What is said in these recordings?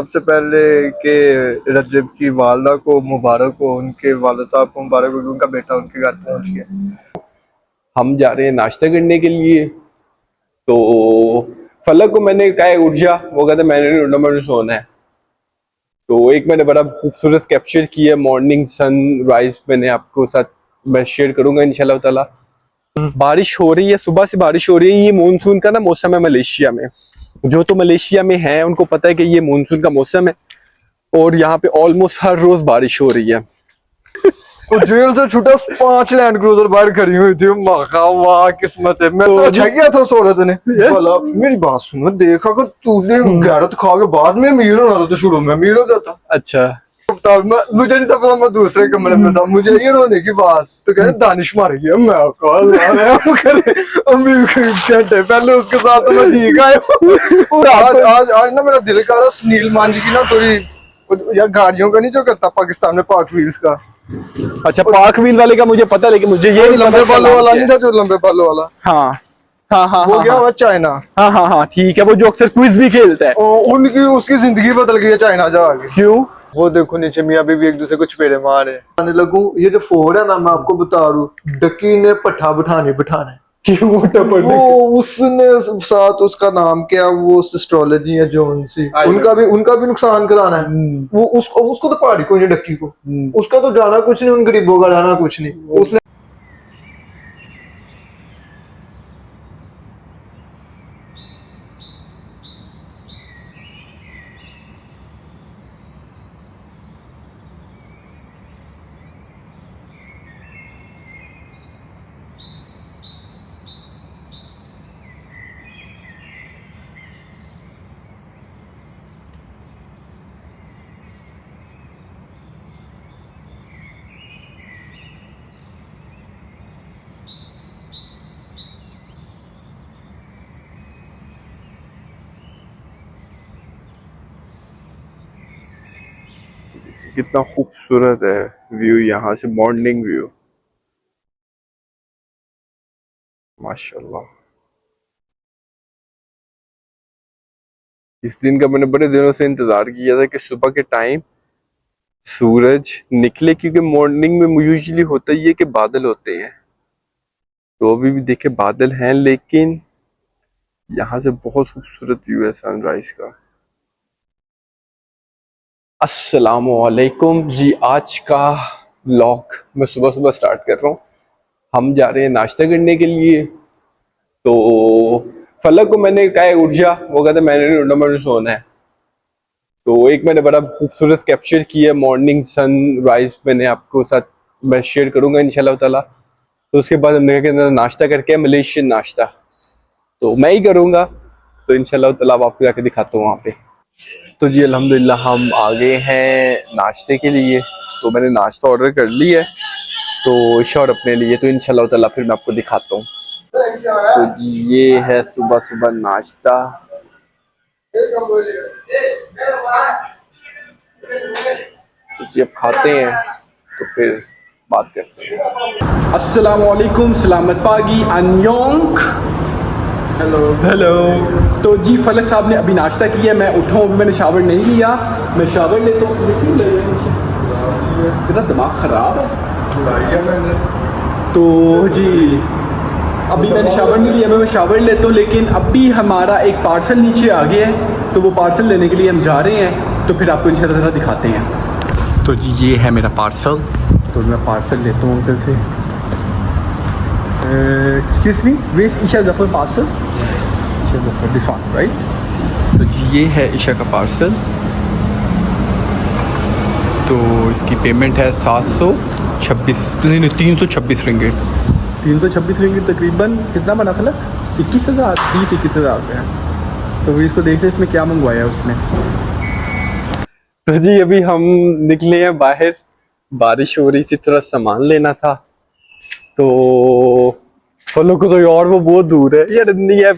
सबसे पहले कि रजब की वालदा को मुबारक हो, उनके वालिद साहब को मुबारक हो कि उनका बेटा उनके घर पहुंच गया। हम जा रहे हैं नाश्ता करने के लिए। तो फलक को मैंने कहा उठ जा, वो कहता मैंने नहीं उठना, मैंने सोना है। तो एक मैंने बड़ा खूबसूरत कैप्चर किया मॉर्निंग सनराइज, मैंने आपको साथ मैं शेयर करूंगा इंशाल्लाह ताला। बारिश हो रही है, सुबह से बारिश हो रही है। ये मानसून का ना मौसम है मलेशिया में। जो तो मलेशिया में है उनको पता है कि ये मानसून का मौसम है, और यहाँ पे ऑलमोस्ट हर रोज बारिश हो रही है। वो जेल से छुटा 5 लैंड क्रूजर बाहर खड़ी हुई थी। वाह किस्मत है। मैं तो अच्छा किया था उस औरत ने। बोला मेरी बात सुनो, देखा अगर तूने गैरत खा के बाद में अमीर होना था तो शुरू में अमीर हो जाता। अच्छा, मुझे नहीं पता, मैं दूसरे कमरे में था। मुझे ये रोने की बात तो कह रहे दानिश मार गया। मैं घंटे पहले उसके साथ तो मैं ठीक आया। आज ना मेरा दिल कर रहा सुनील मांझी की ना थोड़ी या गाड़ियों का नहीं जो करता पाकिस्तान में पाक व्हील्स का। अच्छा पाक व्हील वाले का मुझे पता, लेकिन मुझे ये लंबे बालों वाला नहीं था, जो लंबे बालों वाला। हाँ हाँ हाँ वो हाँ, गया हाँ, हुआ चाइना। हाँ हाँ हाँ ठीक है, वो जो अक्सर क्विज भी खेलता है। उनकी उसकी जिंदगी बदल गई है चाइना जाके। क्यों? वो देखो नीचे मियां बीवी एक दूसरे को चपेड़े मारे। आने लगूं, ये जो फोड़ है ना, मैं आपको बता रहा हूं, डकी ने पट्ठा बिठाने। क्यों? वो उसने साथ उसका नाम क्या, वो एस्ट्रोलॉजी है जोन सी, उनका भी नुकसान कराना है। वो उसको तो पहाड़ी को नहीं, डक्की को उसका तो जाना कुछ नहीं, उन गरीबों का जाना कुछ नहीं। उसने कितना खूबसूरत है व्यू यहाँ से, मॉर्निंग व्यू, माशाल्लाह। इस दिन का मैंने बड़े दिनों से इंतजार किया था कि सुबह के टाइम सूरज निकले, क्योंकि मॉर्निंग में यूजुअली होता ही है कि बादल होते हैं। तो अभी भी देखे बादल हैं, लेकिन यहाँ से बहुत खूबसूरत व्यू है सनराइज का। अस्सलामुअलैकुम जी, आज का व्लॉग मैं सुबह सुबह स्टार्ट कर रहा हूँ। हम जा रहे हैं नाश्ता करने के लिए। तो फलक को मैंने कहा उठ जा, वो कहता मैंने नहीं उठना, मैंने सोना है। तो एक मैंने बड़ा खूबसूरत कैप्चर किया मॉर्निंग सनराइज, मैंने आपको साथ मैं शेयर करूंगा इंशाल्लाह ताला। तो उसके बाद हमने कहा नाश्ता करके, मलेशियन नाश्ता तो मैं ही करूंगा, तो इंशाल्लाह ताला आपको जाके दिखाता हूँ वहाँ पे। तो जी अल्हम्दुलिल्लाह हम आ गए हैं नाश्ते के लिए। तो मैंने नाश्ता ऑर्डर कर लिया है, तो ईशा और अपने लिए। तो इंशाल्लाह ताला फिर मैं आपको दिखाता हूँ। तो जी ये है सुबह सुबह नाश्ता। तो जी अब खाते हैं, तो फिर बात करते हैं। अस्सलाम वालेकुम, सलामत पागी, अन्योंग। Hello hello. तो जी फलक साहब ने अभी नाश्ता किया, मैं उठा हूँ, अभी मैंने शावर नहीं लिया। मैं शावर लेता हूँ। तेरा दिमाग खराब है। मैंने तो जी अभी मैंने शावर नहीं लिया, मैं शावर लेता हूँ। लेकिन अभी हमारा एक पार्सल नीचे आ गया है, तो वो पार्सल लेने के लिए हम जा रहे हैं। तो फिर आपको इंशाल्लाह दिखाते हैं। तो जी ये है मेरा पार्सल। तो मैं पार्सल लेता हूँ अंकल से। Excuse me, where Isha Zafar parcel? Isha Zafar, this one right? तो जी ये है ईशा का पार्सल। तो इसकी पेमेंट है 726, नहीं 326 रिंगिट। 326 रिंगिट तकरीबन कितना बना था? 21,000, 21,000 रुपये। तो इसको देखते इसमें क्या मंगवाया उसने। तो जी अभी हम निकले हैं बाहर, बारिश हो रही थी, थोड़ा सामान लेना था। तो फलों को तो और वो बहुत दूर है यार, नहीं है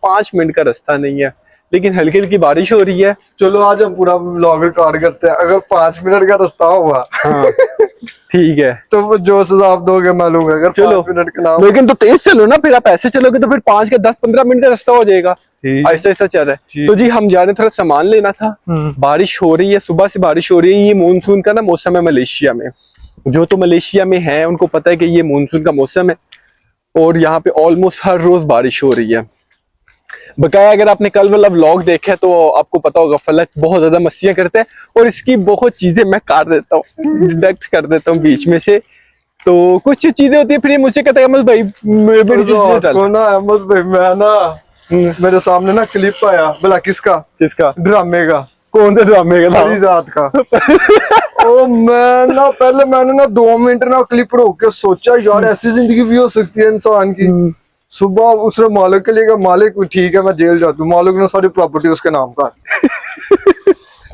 5 मिनट का रास्ता नहीं है, लेकिन हल्की हल्की बारिश हो रही है। चलो आज हम पूरा व्लॉग रिकॉर्ड करते हैं। अगर 5 मिनट का रास्ता हुआ हाँ ठीक है, तो वो जो सजा आप दोगे मैं लूंगा। अगर चलो 5 मिनट का ना हो, लेकिन तो तेज चलो ना, फिर आप ऐसे चलोगे तो फिर 5 के 10-15 मिनट का रास्ता हो जाएगा। ठीक। आहिस्ता आहिस्ता चल रहा है। ठीक। तो जी हम जा रहे हैं, थोड़ा सामान लेना था। बारिश हो रही है, सुबह से बारिश हो रही है। ये मानसून का ना मौसम है मलेशिया में। जो तो मलेशिया में है उनको पता है कि ये मानसून का मौसम है और यहाँ पे ऑलमोस्ट हर रोज बारिश हो रही है। बकाया अगर आपने कल वाला व्लॉग देखा है तो आपको पता होगा फलक बहुत ज्यादा मस्तियां करता है और इसकी बहुत चीजें मैं काट देता हूँ, डिडक्ट कर देता हूँ बीच में से। तो कुछ चीजें होती है, फिर ये मुझसे कहता है अहमद भाई मेरी चीजें डाल। को ना अहमद भाई मैं ना मेरे सामने ना क्लिप आया, भला किसका? किसका? ड्रामे का। कौन से ड्रामे का? फरीजाद का। ओ मैं ना पहले मैंने ना 2 मिनट ना क्लिप रोक के सोचा यार ऐसी जिंदगी भी हो सकती है इंसान की। सुबह उसने मालिक के लिए कहा, मालिक ठीक है मैं जेल जाता हूँ। मालिक ने सारी प्रॉपर्टी उसके नाम कर।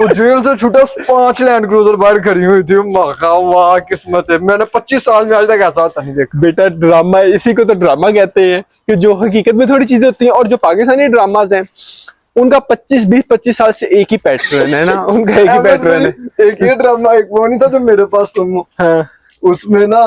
वो जेल से छूटा 5 लैंड क्रूजर बाहर खड़ी हुई थी। वाह किस्मत है, मैंने 25 साल में आज तक ऐसा होता नहीं देखा। बेटा ड्रामा, इसी को तो ड्रामा कहते हैं कि जो हकीकत में थोड़ी चीजें होती हैं। और जो पाकिस्तानी ड्रामाज हैं उनका 25 साल से एक ही पैटर्न है ना, उनका एक ही पैटर्न है। एक ही ड्रामा, एक वो नहीं था जो मेरे पास तुम हो। हाँ। उसमें ना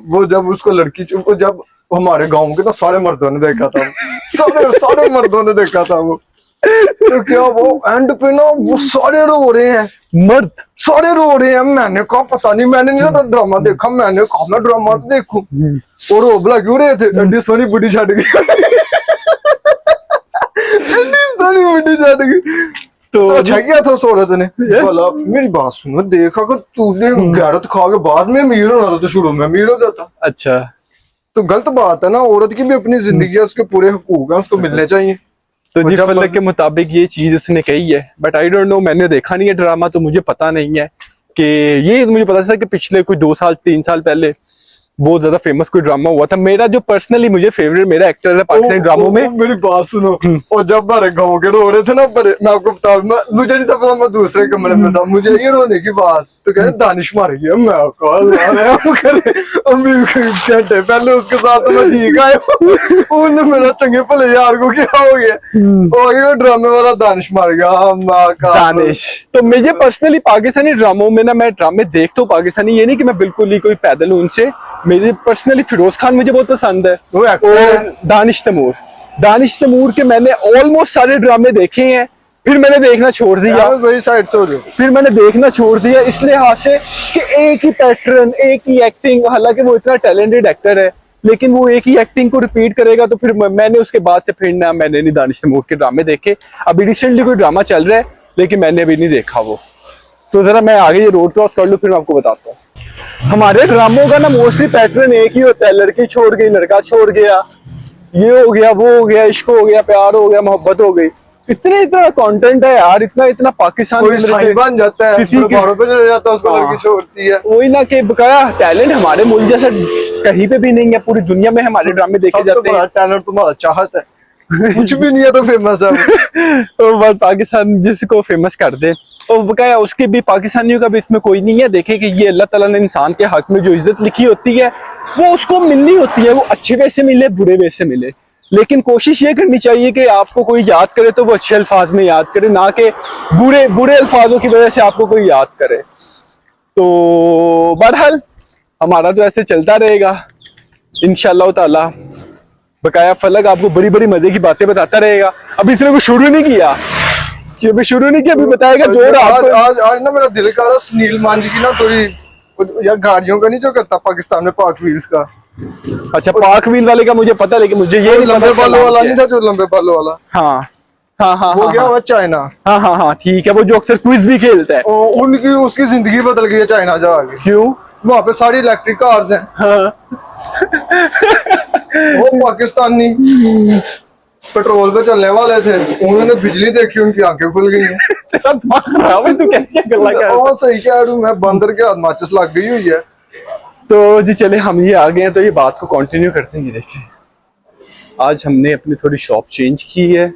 वो जब उसको लड़की चुप, जब हमारे गांव के ना सारे मर्दों ने देखा था, सारे मर्दों ने देखा था वो। तो क्या वो एंड पे ना वो सारे रो रहे हैं, मर्द सारे रो रहे हैं। मैंने कहा पता नहीं, मैंने नहीं ड्रामा देखा, मैंने कहा मैं ड्रामा तो देखूं। और वो भला क्यों रहे थे? एडी सोनी बुढ़ी छड़ गई। एडी सोनी बुढ़ी छड़ गई। तो अच्छा क्या था उस औरत ने? बोला मेरी बात सुनो, देखा अगर तूने गैरत खा के बाद में अमीर होना था तो शुरू में अमीर हो जाता। अच्छा तो गलत बात है ना, औरत की भी अपनी जिंदगी है, उसके पूरे हकूक है, उसको मिलने चाहिए। तो जी फलक के मुताबिक ये चीज उसने कही है, बट आई डोंट नो, मैंने देखा नहीं है ड्रामा तो मुझे पता नहीं है कि ये। मुझे पता था कि पिछले कोई 2 साल 3 साल पहले बहुत ज्यादा फेमस कोई ड्रामा हुआ था। मेरा जो पर्सनली मुझे फेवरेट मेरा एक्टर है पाकिस्तानी ड्रामों में। मेरी बात सुनो, और जब हमारे गाँव के रो रहे थे ना बड़े, मैं आपको बता रहा हूँ, मुझे नहीं था पता, मैं दूसरे कमरे में था, मुझे ये रोने की बात तो कह रहे दानिश मार गया। मैं घंटे पहले उसके साथ तो मैं ठीक आया, उन्होंने मेरा चंगे भले यार को क्या हो गया, ड्रामे वाला दानिश मार गया। दानिश तो मुझे पर्सनली पाकिस्तानी ड्रामों में ना, मैं ड्रामे देखता हूँ पाकिस्तानी, ये नहीं कि मैं बिल्कुल ही कोई पैदल हूँ उनसे। मेरे पर्सनली फिरोज खान मुझे बहुत पसंद है और दानिश तैमूर के मैंने ऑलमोस्ट सारे ड्रामे देखे हैं। फिर मैंने देखना छोड़ दिया, वही साइड से हो जाओ। फिर मैंने देखना छोड़ दिया इस लिहाज से कि एक ही पैटर्न, एक ही एक्टिंग। हालांकि वो इतना टैलेंटेड एक्टर है लेकिन वो एक ही एक्टिंग को रिपीट करेगा, तो फिर मैंने उसके बाद से फिर ना मैंने नहीं दानिश तैमूर के ड्रामे देखे। अभी रिसेंटली कोई ड्रामा चल रहा है लेकिन मैंने अभी नहीं देखा वो। तो जरा मैं आगे ये रोड क्रॉस कर लूँ फिर मैं आपको बताता हूँ। हमारे ड्रामों का ना मोस्टली पैटर्न एक ही होता है, लड़की छोड़ गई, लड़का छोड़ गया, ये हो गया, वो हो गया, इश्क हो गया, प्यार हो गया, मोहब्बत हो गई। इतना कंटेंट है यार, इतना पाकिस्तान बन जाता है, किसी के पे चले जाता है, उसको लड़की छोड़ती है। वही ना कि बकाया टैलेंट हमारे मुल्क जैसा कहीं पे भी नहीं है, पूरी दुनिया में हमारे ड्रामे देखे जाते हैं। टैलेंट तुम्हारा चाहत है, कुछ भी नहीं है तो फेमस है। तो बस पाकिस्तान जिसको फेमस कर दे, और बकाया उसके भी पाकिस्तानियों का भी इसमें कोई नहीं है। देखे कि ये अल्लाह ताला ने इंसान के हक में जो इज्जत लिखी होती है वो उसको मिलनी होती है, वो अच्छे वे से मिले बुरे वे से मिले। लेकिन कोशिश ये करनी चाहिए कि आपको कोई याद करे तो वो अच्छे अल्फाज में याद करे, ना कि बुरे अल्फाजों की वजह से आपको कोई याद करे। तो बहरहाल हमारा तो ऐसे चलता रहेगा इंशाअल्लाह ताला। बकाया फलक आपको बड़ी बड़ी मजे की बातें बताता रहेगा। अभी इसने कुछ शुरू नहीं किया, अभी शुरू नहीं किया, अभी बताएगा जोर। आज ना मेरा दिल कर रहा सुनील मांझी की ना थोड़ी यार गाड़ियों का नहीं जो करता पाकिस्तान में पाक व्हील्स का। अच्छा पाक व्हील वाले का मुझे पता, लेकिन मुझे ये लंबे बालों वाला नहीं था, जो लंबे बालों वाला। हाँ हाँ हाँ, वो गया हुआ चाइना। हाँ हाँ हाँ ठीक है, वो जो अक्सर क्विज भी खेलता है। उनकी उसकी जिंदगी बदल गई है चाइना जाके। क्यों? वहाँ पे सारी इलेक्ट्रिक कार्स हैं। हाँ। वो पाकिस्तानी पेट्रोल पे चलने वाले थे, उन्होंने बिजली देखी, उनकी आंखें खुल गई हैं। तू कैसे गल्ला कर रहा है? सही कह रहा हूँ मैं, बंदर के हाथ माचिस लग गई हुई है। तो जी चले हम ये आ गए हैं, तो ये बात को कंटिन्यू करते हैं। देखिए आज हमने अपनी थोड़ी शॉप चेंज की है,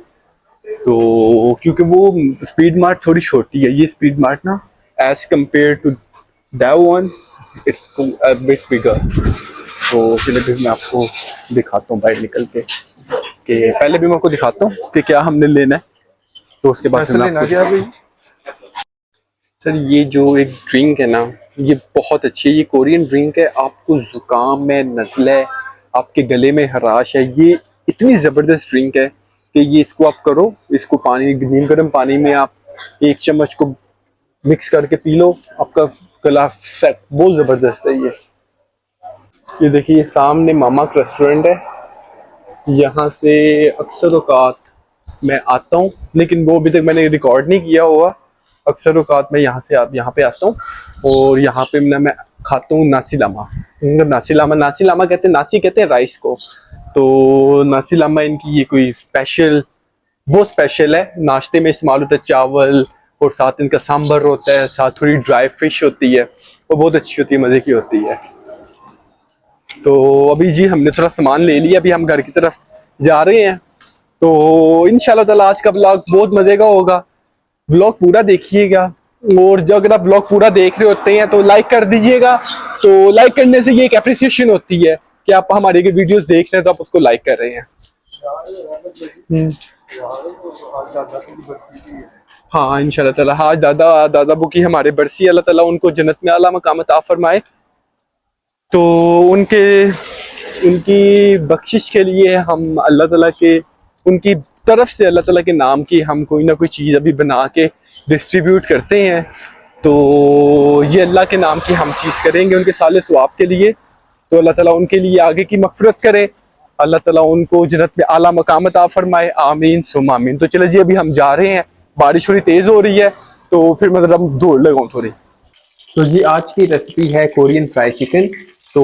तो क्योंकि वो स्पीड मार्ट थोड़ी छोटी है, ये स्पीड मार्ट ना as compare to that one it's a bit bigger. तो चलिए फिर मैं आपको दिखाता हूँ बाहर निकल के, कि पहले भी मैं आपको दिखाता हूँ कि क्या हमने लेना है, तो उसके बाद सर ये जो एक ड्रिंक है ना, ये बहुत अच्छी है। ये कोरियन ड्रिंक है, आपको जुकाम है, नज़ला है, आपके गले में हराश है, ये इतनी ज़बरदस्त ड्रिंक है कि ये इसको आप करो, इसको पानी नीम गर्म पानी में आप 1 चम्मच को मिक्स करके पी लो, आपका गला सेट बहुत जबरदस्त है। ये देखिए सामने मामा का रेस्टोरेंट है, यहाँ से अक्सर औकात मैं आता हूँ, लेकिन वो अभी तक मैंने रिकॉर्ड नहीं किया हुआ। अक्सर औकात मैं यहाँ से यहाँ पे आता हूँ और यहाँ पे मैं खाता हूँ नासी लामा। नासी लामा कहते हैं, नासी कहते हैं राइस को। तो नासी लामा इनकी ये कोई स्पेशल, बहुत स्पेशल है। नाश्ते में इस्तेमाल होता है चावल, और साथ इनका सांभर होता है, साथ थोड़ी ड्राई फिश होती है, वो बहुत अच्छी होती है, मज़े की होती है। तो अभी जी हमने थोड़ा सामान ले लिया, अभी हम घर की तरफ जा रहे हैं। तो इंशाल्लाह ताला आज का ब्लॉग बहुत मजे का होगा, ब्लॉग पूरा देखिएगा। और जब अगर आप ब्लॉग पूरा देख रहे होते हैं तो लाइक कर दीजिएगा। तो लाइक करने से ये एक एप्रिसिएशन होती है कि आप हमारे वीडियोस देख रहे हैं तो आप उसको लाइक कर रहे हैं। हाँ इंशाल्लाह ताला, हाँ दादा बू की हमारे बरसी, अल्लाह ताला उनको जन्नत में आला मकाम अता फरमाए। तो उनके उनकी बख्शिश के लिए हम अल्लाह ताला के, उनकी तरफ से अल्लाह ताला के नाम की हम कोई ना कोई चीज़ अभी बना के डिस्ट्रीब्यूट करते हैं। तो ये अल्लाह के नाम की हम चीज़ करेंगे उनके साले सवाब के लिए। तो अल्लाह ताला उनके लिए आगे की मग़फ़िरत करे, अल्लाह ताला उनको जन्नत में आला मकाम अता फरमाए, आमीन सुम्मा आमीन। तो चलो जी अभी हम जा रहे हैं, बारिश थोड़ी तेज़ हो रही है तो फिर मतलब दौड़ लगाऊँ थोड़ी। तो जी आज की रेसिपी है कोरियन फ्राई चिकन। तो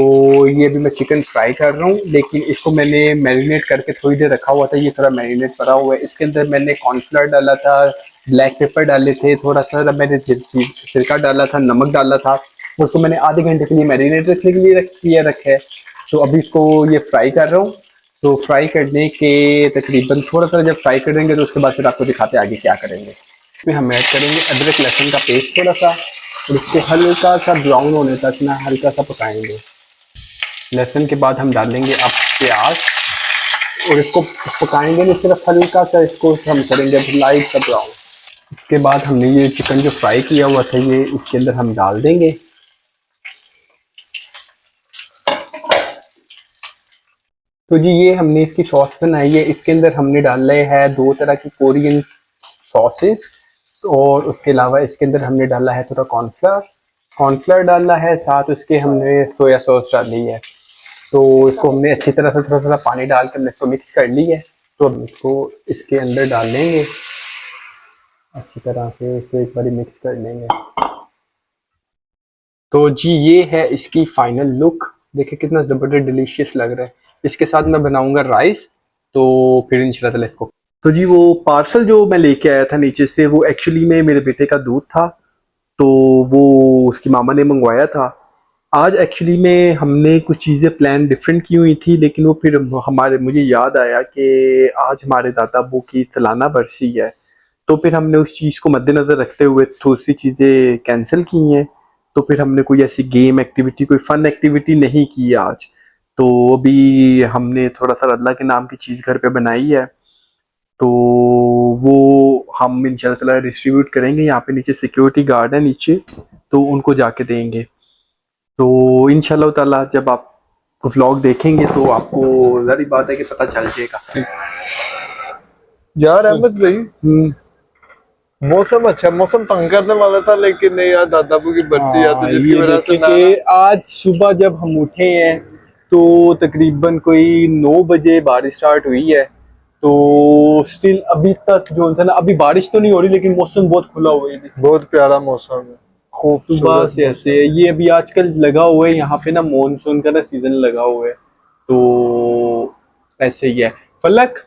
ये अभी मैं चिकन फ्राई कर रहा हूँ, लेकिन इसको मैंने मैरिनेट करके थोड़ी देर रखा हुआ था, ये थोड़ा मैरिनेट पड़ा हुआ है। इसके अंदर मैंने कॉर्नफ्लावर डाला था, ब्लैक पेपर डाले थे, थोड़ा सा मैंने सिरका डाला था, नमक डाला था। उसको मैंने आधे घंटे के लिए मैरिनेट रखने के लिए रखा है। तो अभी इसको ये फ्राई कर रहा हूँ। तो फ्राई करने के तकरीबन थोड़ा सा जब फ्राई करेंगे तो उसके बाद फिर आपको दिखाते आगे क्या करेंगे। इसमें हम ऐड करेंगे अदरक लहसुन का पेस्ट थोड़ा सा, और इसको हल्का सा ब्राउन होने तक ना हल्का सा पकाएंगे। लहसुन के बाद हम डालेंगे अब प्याज, और इसको पकाएंगे नहीं, सिर्फ हल्का सा इसको हम करेंगे लाइट सा ब्राउन। इसके बाद हमने ये चिकन जो फ्राई किया हुआ था ये इसके अंदर हम डाल देंगे। तो जी ये हमने इसकी सॉस बनाई है, इसके अंदर हमने डाले हैं 2 तरह की कोरियन सॉसेस, और उसके अलावा इसके अंदर हमने डाला है थोड़ा कॉर्नफ्लावर डाला है, साथ उसके हमने सोया सॉस डाली है। तो इसको हमने अच्छी तरह से थोड़ा थोड़ा पानी डाल कर इसको मिक्स कर ली है। तो हम इसको इसके अंदर डाल लेंगे, अच्छी तरह से इसको एक बार मिक्स कर लेंगे। तो जी ये है इसकी फाइनल लुक, देखिए कितना ज़बरदस्त डिलीशियस लग रहा है। इसके साथ मैं बनाऊंगा राइस, तो फिर इंशाल्लाह ताला इसको। तो जी वो पार्सल जो मैं लेके आया था नीचे से, वो एक्चुअली में मेरे बेटे का दूध था, तो वो उसकी मामा ने मंगवाया था। आज एक्चुअली में हमने कुछ चीज़ें प्लान डिफरेंट की हुई थी, लेकिन वो फिर मुझे याद आया कि आज हमारे दादा अबू की सालाना बरसी है, तो फिर हमने उस चीज़ को मद्देनज़र रखते हुए थोड़ी सी चीज़ें कैंसिल की हैं। तो फिर हमने कोई ऐसी गेम एक्टिविटी, कोई फन एक्टिविटी नहीं की आज। तो अभी हमने थोड़ा सा अल्लाह के नाम की चीज़ घर पे बनाई है, तो वो हम इंशाल्लाह ताला डिस्ट्रीब्यूट करेंगे। यहाँ पे नीचे सिक्योरिटी गार्ड है नीचे, तो उनको जाके देंगे। तो इंशाल्लाह ताला जब आप व्लॉग देखेंगे तो आपको ज़ाहिर बात है कि पता चल जाएगा। यार अहमद भाई, मौसम अच्छा, मौसम तंग करने वाला था, लेकिन नहीं यार, दादाबू की बरसी है तो जिसकी वजह से ना आज सुबह जब हम उठे हैं तो तकरीबन कोई 9 बजे बारिश स्टार्ट हुई है। तो स्टिल अभी तक जो है ना, अभी बारिश तो नहीं हो रही, लेकिन मौसम बहुत खुला हुआ है, बहुत प्यारा मौसम है, सुबह से ऐसे है। ये अभी आजकल लगा हुआ है यहाँ पे ना, मॉनसून का ना सीजन लगा हुआ है, तो ऐसे ही है। फलक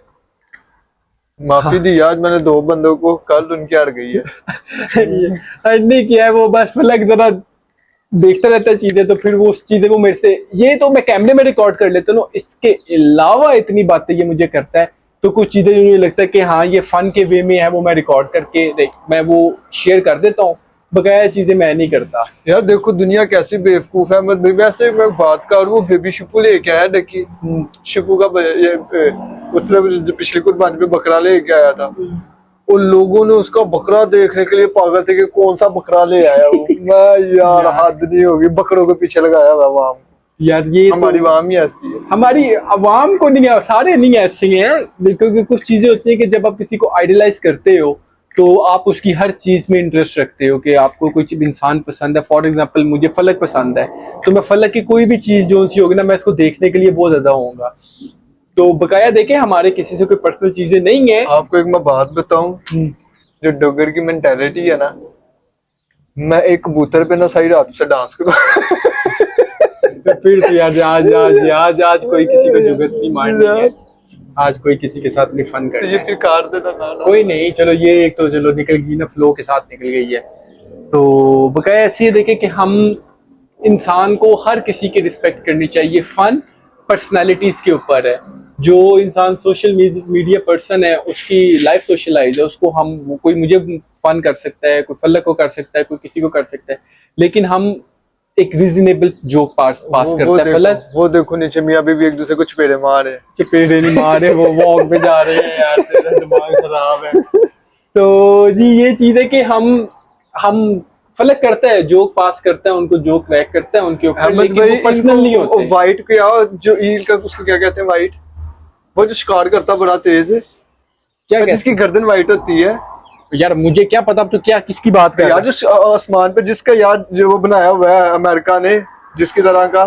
माफी दी आज मैंने 2 बंदों को, कल उनकी हार गई है। नहीं किया है वो, बस फलक जरा देखता रहता है चीजें, तो फिर वो उस चीजें को मेरे से, ये तो मैं कैमरे में रिकॉर्ड कर लेता हूँ, इसके अलावा इतनी बातें ये मुझे करता है। तो कुछ चीजें जो मुझे लगता है कि हाँ ये फन के वे में है, वो मैं रिकॉर्ड करके मैं वो शेयर कर देता हूँ, बकाया चीजें मैं नहीं करता। यार देखो दुनिया कैसी बेवकूफ है। मैं वैसे मैं बात करूँ, वो बेबी शिपू लेके आया, देखिए शिपू का ये उसने पिछली कुर्बानी पे बकरा लेके आया था, उन लोगों ने उसका बकरा देखने के लिए पागल थे कि कौन सा बकरा ले आया वो। मैं यार हद नहीं होगी, बकरों के पीछे लगाया हुआ वहां। यार ये हमारी आवाम ही ऐसी है। हमारी आवाम को नहीं है, सारे नहीं ऐसे हैं, क्योंकि कुछ चीजें होती है कि जब आप किसी को आइडलाइज करते हो तो आप उसकी हर चीज में इंटरेस्ट रखते हो कि आपको कोई इंसान पसंद है। फॉर एग्जांपल मुझे फलक पसंद है, तो मैं फलक की कोई भी चीज जो सी होगी ना, मैं इसको देखने के लिए बहुत ज्यादा होऊंगा। तो बकाया देखे हमारे किसी से कोई पर्सनल चीजें नहीं है। आपको एक मैं बात बताऊं, जो डोगर की मेंटालिटी है ना, मैं एक कबूतर पे ना सही रात से डांस करूं। तो फिर तो यार आज कोई किसी को जुगत नहीं मारनी है, आज कोई किसी के साथ नहीं फन तो करना ये है। फिर कार देना ना ना। कोई नहीं, चलो ये एक तो चलो निकल गई ना, फ्लो के साथ निकल गई है। तो बकाया ऐसी है देखे कि हम इंसान को हर किसी की रिस्पेक्ट करनी चाहिए। फन पर्सनालिटीज के ऊपर है। जो इंसान सोशल मीडिया पर्सन है उसकी लाइफ सोशलाइज है, उसको हम कोई मुझे फन कर सकता है, कोई फलक को कर सकता है, कोई किसी को कर सकता है, लेकिन हम एक रीजनेबल जोक पास करता है। फलक वो देखो नीचे मियां बीवी एक दूसरे को चपेड़े मारे। चपेड़े नहीं मारे, वो वॉक पे जा रहे हैं, यार तेरा दिमाग खराब है। तो जी ये चीज है कि हम फलक करता है, जोक पास करता है, उनको जोक क्रैक करता है उनके ऊपर, अहमद लेकिन भाई वो पर्सनल नहीं होते। वाइट क्या जो ईल का उसको क्या कहते हैं, वाइट, वो जो शिकार करता बड़ा तेज है, क्या जिसकी गर्दन वाइट होती है। यार मुझे क्या पता, अब तो क्या किसकी बात कर यार जो आसमान पे जिसका यार जो वो बनाया हुआ है अमेरिका ने, जिसकी तरह का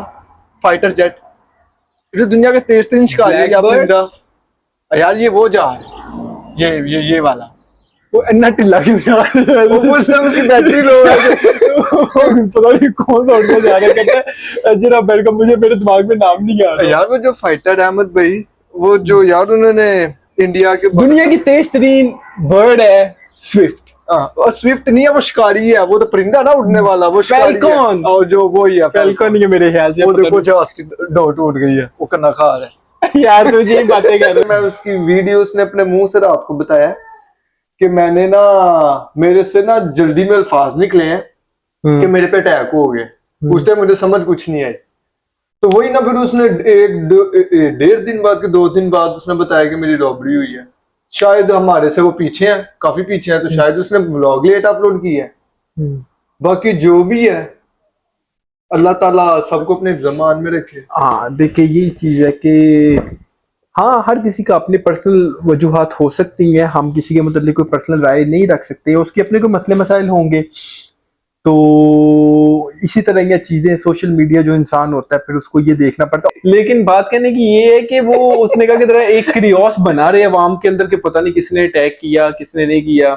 फाइटर जेट, जो दुनिया का तेज तरीन शिकारी है या परिंदा, यार ये वो जा ये वाला, वो अन्ना टिल्ला क्यों जा रहा है? वो उस टाइम उसकी बैटरी लो है। पता नहीं कौन सा उड़ने जा रहा है, कहता है जरा अमेरिका, मुझे मेरे दिमाग में नाम नहीं आ रहा। यार वो जो फाइटर अहमद भाई, वो जो यार उन्होंने इंडिया के दुनिया की तेज तरीन बर्ड है स्विफ्ट। और स्विफ्ट नहीं है, वो शिकारी है, वो तो परिंदा ना उड़ने वाला, वो शिकारी है। Falcon। और जो वो ही है फैल्कन ही है मेरे ख्याल से, वो पता देखो जहाज की डोर टूट गई है, वो कन्ना खा रहा है। नहीं। यार तुझे ये बातें कर रहे मैं उसकी वीडियो, उसने अपने मुंह से रात को बताया कि मैंने ना, मेरे से ना जल्दी में अल्फाज निकले हैं कि मेरे पे अटैक हो गए। उस टाइम मुझे समझ कुछ नहीं आई। तो वही ना, फिर उसने एक डेढ़ दिन बाद के 2 दिन बाद उसने बताया कि मेरी रॉबरी हुई है। शायद हमारे से वो पीछे हैं, काफी पीछे हैं, तो शायद उसने ब्लॉग लेट अपलोड किया है। बाकी जो भी है, अल्लाह ताला सबको अपने ज़मान में रखे। हाँ देखिए यही चीज है कि हाँ हर किसी का अपने पर्सनल वजूहात हो सकती हैं, हम किसी के मतलब कोई पर्सनल राय नहीं रख सकते, उसके अपने कोई मसले मसाइल होंगे। तो इसी तरह की चीजें, सोशल मीडिया जो इंसान होता है फिर उसको ये देखना पड़ता है। लेकिन बात करने की ये है कि वो उसने कहा कि तरह एक क्रियोस बना रहे अवाम के अंदर कि पता नहीं किसने अटैक किया किसने नहीं किया।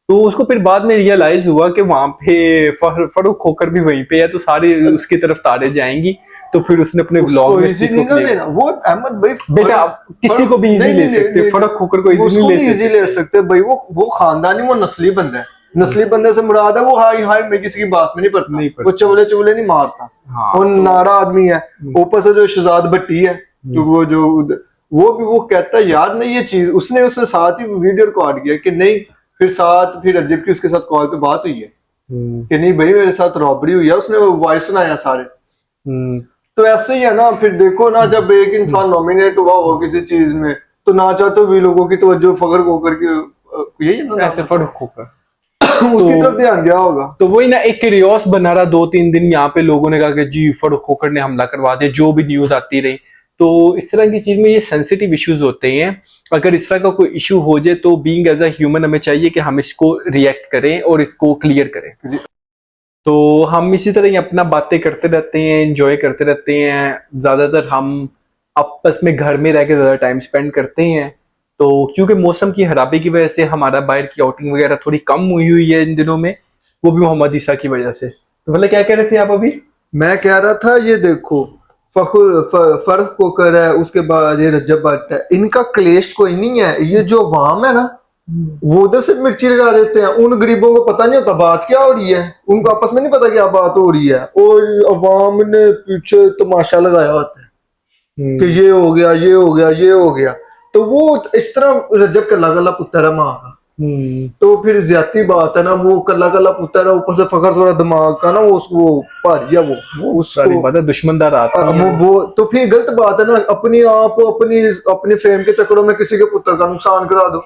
तो उसको फिर बाद में रियलाइज हुआ कि वहां पे फरूक खोकर भी वहीं पे है, तो सारी उसकी तरफ तारे जाएंगी। तो फिर उसने अपने ब्लॉग में इजी नहीं ना लेना, वो अहमद भाई बेटा किसी को भी इजी ले सकते, फर्क खोकर को इजी ले सकते भाई। वो खानदानी, वो नस्ली बंदा है। नस्ली बंदे से मुराद है वो हाई हाई मैं किसी की बात में नहीं पड़ता, वो चवले चवले नहीं मारता। हाँ, वो नारा आदमी है। ऊपर से जो शहजाद भट्टी है, जो वो भी वो कहता है यार नहीं ये चीज, उसने उसके साथ ही वीडियो रिकॉर्ड किया कि नहीं, फिर अजब की उसके साथ कॉल पे बात हुई है कि नहीं भाई मेरे साथ रॉबरी हुई है, उसने वॉइस सुनाया सारे। तो ऐसे ही है ना, फिर देखो ना, जब एक इंसान नॉमिनेट हुआ हो किसी चीज में, तो ना चाहते भी लोगों की तवज्जो फखर खोकर के, यही है ना, ऐसे फर्क खोकर उसकी तरफ ध्यान गया होगा। तो वही ना एक क्रियोस बना रहा 2-3 दिन, यहाँ पे लोगों ने कहा कि जी फरूक खोकर ने हमला करवा दिया, जो भी न्यूज आती रही। तो इस तरह की चीज में ये सेंसिटिव इश्यूज होते हैं। अगर इस तरह का कोई इशू हो जाए तो बीइंग एज अ ह्यूमन हमें चाहिए कि हम इसको रिएक्ट करें और इसको क्लियर करें। तो हम इसी तरह ही अपना बातें करते रहते हैं, एंजॉय करते रहते हैं। ज्यादातर हम आपस में घर में रह के ज्यादा टाइम स्पेंड करते हैं। तो क्योंकि मौसम की खराबी की वजह से हमारा बाहर की आउटिंग वगैरह थोड़ी कम हुई है इन दिनों में, वो भी मोहम्मद ईसा की वजह से। तो मतलब क्या कह रहे थे आप अभी? मैं कह रहा था ये देखो, फर्क खोकर है, उसके बाद ये रजब भट्ट है, इनका क्लेश कोई नहीं है। ये जो अवाम है ना, वो उधर से मिर्ची लगा देते हैं। उन गरीबों को पता नहीं होता बात क्या हो रही है, उनको आपस में नहीं पता क्या बात हो रही है, और अवाम ने पीछे तमाशा लगाया होता है कि ये हो गया ये हो गया ये हो गया। तो वो इस तरह रजब कल्ला कल्ला पुत्र है माँ का, तो फिर ज्यादा बात है ना, वो कल्ला कल्ला पुत्र है, ऊपर से फखर थोड़ा दिमाग का ना, वो भारी है, वो उसको पता दुश्मन वो तो फिर गलत बात है ना। अपनी आप अपनी फेम के चक्करों में किसी के पुत्र का नुकसान करा दो,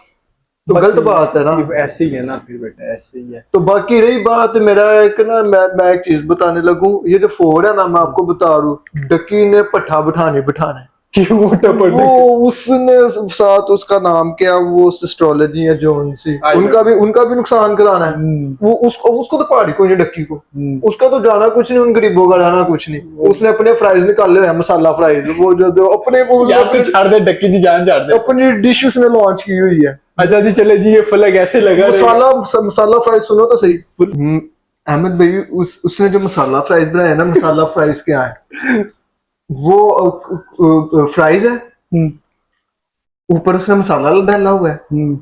तो गलत बात है ना। ऐसे ही है ना फिर बेटा, ऐसे ही है। तो बाकी रही बात मेरा एक ना, मैं एक चीज बताने लगूं, ये जो फोन है ना, मैं आपको बता रहा हूँ, डकी ने पट्ठा बिठाना है। क्यों वो उसने साथ, उसका नाम क्या, वो एस्ट्रोलॉजी है जोन सी, उनका भी नुकसान कराना है। वो उसको तो पहाड़ी को नहीं, डक्की को उसका तो जाना कुछ नहीं, उन गरीबों का जाना कुछ नहीं। उसने अपने फ्राइज निकाले हैं, मसाला फ्राइज, वो जो अपने छाड़ दे, डक्की की जान छाड़ दे। अपनी डिश उसने लॉन्च की हुई है। अच्छा जी, चले जी, ये फलक ऐसे लगा मसाला फ्राइज सुनो तो सही। अहमद भाई, उसने जो मसाला फ्राइज बनाया ना, मसाला फ्राइज क्या है, वो फ्राइज है, ऊपर उसने मसाला डाला हुआ है,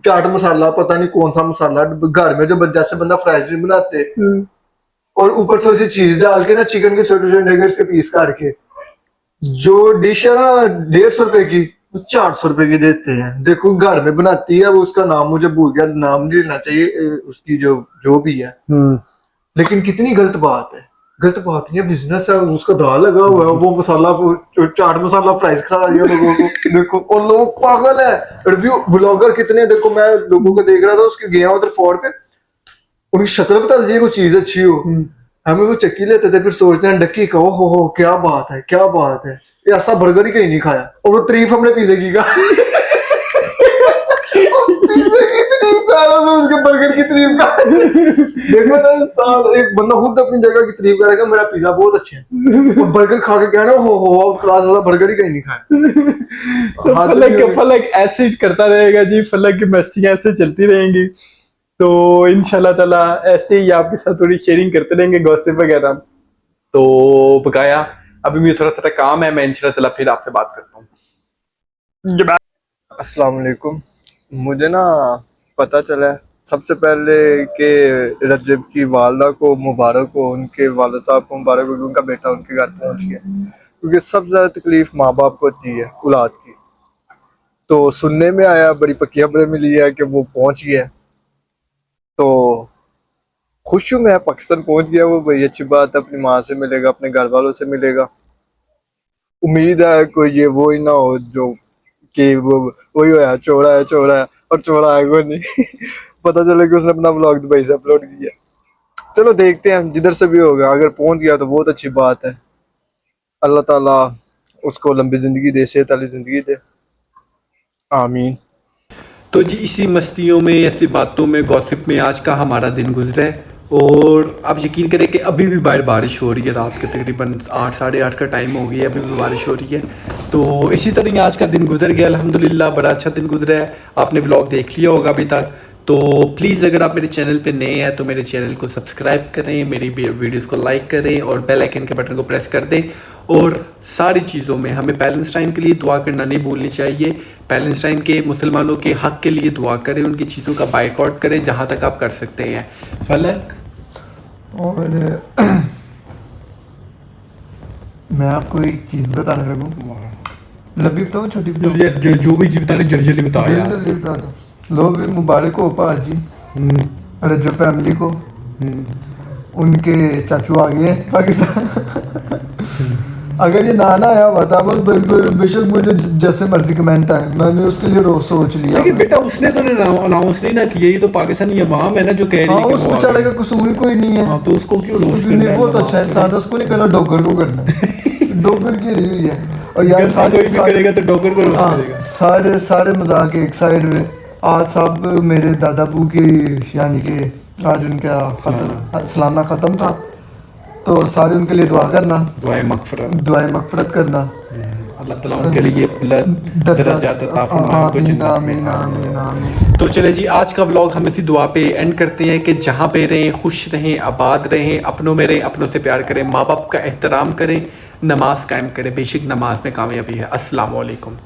चाट मसाला, पता नहीं कौन सा मसाला, घर में जो जैसे बंदा फ्राइज नहीं बनाते, और ऊपर थोड़ी सी चीज डाल के ना, चिकन के छोटे छोटे नगेट्स के पीस काट के, जो डिश है ना 150 रुपए की, वो 400 रुपए की देते हैं। देखो घर में बनाती है वो, उसका नाम मुझे भूल गया, नाम नहीं लेना चाहिए उसकी, जो भी है, लेकिन कितनी गलत बात है। गलत बात नहीं है, बिजनेस है, उसका दाल लगा हुआ है, वो मसाला, चाट मसाला फ्राइज खा दिया लोगों को। देखो, और लोग पागल है। रिव्यू ब्लॉगर कितने, देखो मैं लोगों को देख रहा था, उसके गया उधर फोर्ट पे, उनकी शक्ल बता दीजिए, कोई चीज अच्छी हो, हमें वो चक्की लेते थे, फिर सोचते हैं डक्की का, हो क्या बात है, क्या बात है, ये ऐसा बर्गर ही कहीं नहीं खाया। और वो तारीफ हमने पिज़्ज़ा की का उसके बर्गर की तारीफ का। देखो ना इंसान, एक बंदा खुद अपनी जगह की तारीफ करेगा, मेरा पिज़्ज़ा बहुत अच्छा है, और बर्गर खा के कहना हो क्लास वाला बर्गर ही कहीं नहीं खाया। फलक ऐसे करता रहेगा जी, फलक की मस्तियां ऐसे चलती रहेंगी। तो इंशाल्लाह ताला ऐसे ही आपके साथ थोड़ी शेयरिंग करते रहेंगे, गॉसिप वगैरह। तो बकाया अभी मुझे थोड़ा सा काम है, मैं इंशाल्लाह ताला फिर आपसे बात करता हूँ। अस्सलाम वालेकुम। मुझे ना पता चला सबसे पहले कि रजब की वालदा को मुबारक हो, उनके वालिद साहब को मुबारक हो कि उनका बेटा उनके घर पहुंच गया, क्योंकि सबसे ज़्यादा तकलीफ माँ बाप को होती है औलाद की। तो सुनने में आया, बड़ी पक्की खबरें मिली है कि वो पहुंच गया, तो खुश हूँ मैं, पाकिस्तान पहुंच गया वो, बड़ी अच्छी बात है, अपनी माँ से मिलेगा, अपने घर वालों से मिलेगा। उम्मीद है कोई ये वो ही ना हो जो कि वो वही होया, चोरा है और चोरा है कोई नहीं। पता चले कि उसने अपना व्लॉग दुबई से अपलोड किया। चलो देखते हैं, जिधर से भी होगा, अगर पहुंच गया तो बहुत अच्छी बात है। अल्लाह ताला उसको लंबी जिंदगी दे, सेहत वाली जिंदगी दे, आमीन। तो जी इसी मस्तियों में, ऐसी बातों में, गॉसिप में आज का हमारा दिन गुजरा है। और आप यकीन करें कि अभी भी बाहर बारिश हो रही है, रात के तकरीबन 8 साढ़े 8 का टाइम हो गया, अभी भी बारिश हो रही है। तो इसी तरह आज का दिन गुजर गया, अल्हम्दुलिल्लाह बड़ा अच्छा दिन गुजरा है। आपने व्लॉग देख लिया होगा अभी तक। तो प्लीज़ अगर आप मेरे चैनल पे नए हैं तो मेरे चैनल को सब्सक्राइब करें, मेरी वीडियोस को लाइक करें और बेल आइकन के बटन को प्रेस कर दें। और सारी चीज़ों में हमें पैलेस्टाइन के लिए दुआ करना नहीं भूलनी चाहिए। पैलेस्टाइन के मुसलमानों के हक़ के लिए दुआ करें, उनकी चीज़ों का बाइकआउट करें जहाँ तक आप कर सकते हैं। फलक, और मैं आपको एक चीज़ बताने लगूँ, लंबी बताओ छोटी बताओ, जो भी चीज़ बताने जल्दी बताओ यार। जल्दी बता दो। लोग मुबारक हो पाजी रजब फैमिली को, उनके चाचू आ गए पाकिस्तान। अगर ये नाना आया हुआ था, बेशक मुझे जैसे मर्जी कमेंट आए, मैंने उसके लिए रोज सोच लिया। लेकिन बेटा उसने तो अनाउंस नहीं ना किया, ये तो पाकिस्तानी अवाम है ना जो कह रही है। उस बेचारे का कसूर ही कोई नहीं है। हाँ, तो उसको क्यों नहीं, बहुत अच्छा इंसान है, उसको नहीं करना, डॉक्टर को करना है। डॉक्टर की रही हुई है। और यार करेगा तो डॉक्टर को करेगा। सारे मजाक एक साइड में, आज साहब मेरे दादा बू की, यानी कि आज उनका सालाना ख़त्म था, तो सारे उनके लिए दुआ करना, दुआए मगफरत करना, अल्लाह ताला उनके लिए दर्जात अता फरमाए। आमीन आमीन आमीन। तो चले जी, आज का व्लॉग हम इसी दुआ पे एंड करते हैं कि जहाँ पे रहें खुश रहें, आबाद रहें, अपनों में रहें, अपनों से प्यार करें, माँ बाप का एहतराम करें, नमाज कायम करें, बेशक नमाज में कामयाबी है। अस्सलाम वालेकुम।